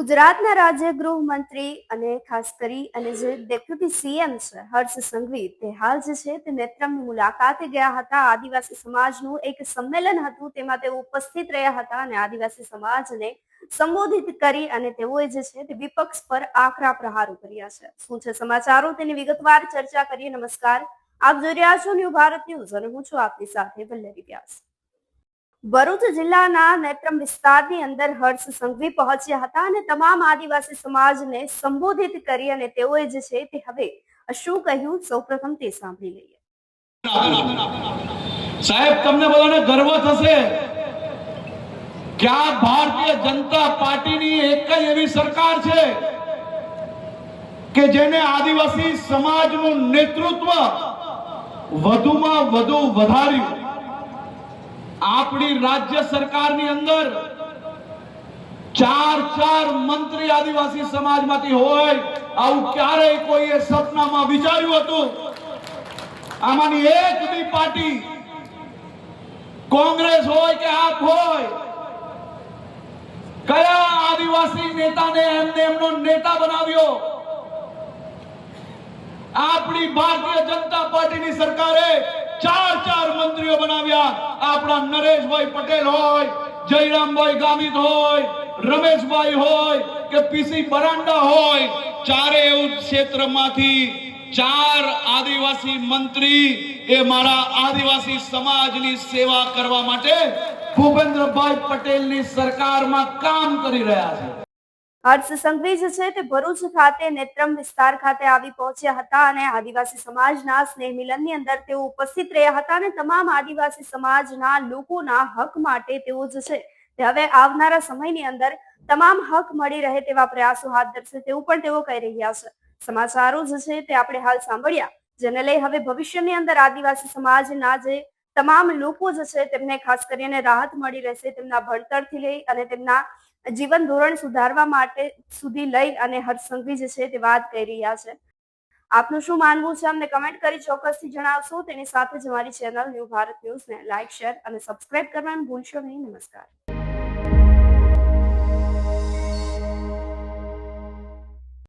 ગુજરાતના રાજ્ય ગૃહમંત્રી અને ખાસ કરી અને જે ડેપ્યુટી સીએમ છે હર્ષ સંઘવી તે હાલ જે છે તે નેત્રમની મુલાકાતે ગયા હતા. આદિવાસી સમાજનું એક સંમેલન હતું, તેમાં તેઓ ઉપસ્થિત રહ્યા હતા અને આદિવાસી સમાજને સંબોધિત કરી અને તેઓએ જે છે તે વિપક્ષ પર આકરા પ્રહારો કર્યા છે. શું છે સમાચારો તેની વિગતવાર ચર્ચા કરીએ. નમસ્કાર, આપ જોઈ રહ્યા છો ન્યૂ ભારત ન્યૂઝ અને હું છું આપની સાથે વલ્લરી વ્યાસ. ભરૂચ જિલ્લાના નેત્રમ વિસ્તારની અંદર હર્ષ સંઘવી પહોંચ્યા હતા અને તમામ આદિવાસી સમાજને સંબોધિત કરી અને તેઓએ જે છે તે હવે શું કહ્યું સૌપ્રથમ તે સાંભળી લઈએ. સાહેબ, તમને બધાને ગર્વ થશે કે આ ભારતીય જનતા પાર્ટીની એક જ એવી સરકાર છે કે જેને આદિવાસી સમાજનું નેતૃત્વ વધુમાં વધુ વધાર્યું. આપણી રાજ્ય સરકારની અંદર ચાર મંત્રી આદિવાસી સમાજમાંથી હોય, આવું ક્યારેય કોઈએ સપનામાં વિચાર્યું હતું? આમાંની એક બી પાર્ટી, કોંગ્રેસ હોય કે આપ હોય, કયા આદિવાસી નેતાને એમનો નેતા બનાવ્યો? આપણી ભારતીય જનતા પાર્ટીની સરકારે ચાર મંત્રીઓ બનાવ્યા. આપણા નરેશભાઈ પટેલ હોય, જયરામભાઈ ગામિત હોય, રમેશભાઈ હોય કે પીસી બરાંડા હોય, ચારેય ક્ષેત્રમાંથી ચાર આદિવાસી મંત્રી એ મારા આદિવાસી સમાજની સેવા કરવા માટે ભૂપેન્દ્રભાઈ પટેલની સરકારમાં કામ કરી રહ્યા છે. હર્ષ સંઘવી જે છે તે ભરૂચ ખાતે નેત્રમ વિસ્તાર ખાતે આવી પહોંચ્યા હતા અને આદિવાસી સમાજના સ્નેહ મિલનની અંદર તેઓ ઉપસ્થિત રહ્યા હતા અને તમામ આદિવાસી સમાજના લોકોના હક માટે તેઓ જે છે તે હવે આવનારા સમયની અંદર તમામ હક મળી રહે તેવા પ્રયાસો હાથ ધરશે તેવું પણ તેઓ કહી રહ્યા છે. સમાચારો જે છે તે આપણે હાલ સાંભળ્યા, જેને લઈ હવે ભવિષ્યની અંદર આદિવાસી સમાજના જે તમામ લોકો જે છે તેમને ખાસ કરીને રાહત મળી રહેશે. તેમના ભણતરથી લઈ અને તેમના જીવન ધોરણ સુધારવા માટે સુધી લઈ અને હર્ષ સંઘવી જે છે તે વાત કરી રહ્યા છે. આપનું શું માનવું છે અમને કમેન્ટ કરી ચોક્કસથી જણાવશો. તેની સાથે જ અમારી ચેનલ ન્યૂ ભારત ન્યૂઝને લાઇક, શેર અને સબસ્ક્રાઇબ કરવાનું ભૂલશો નહીં. નમસ્કાર.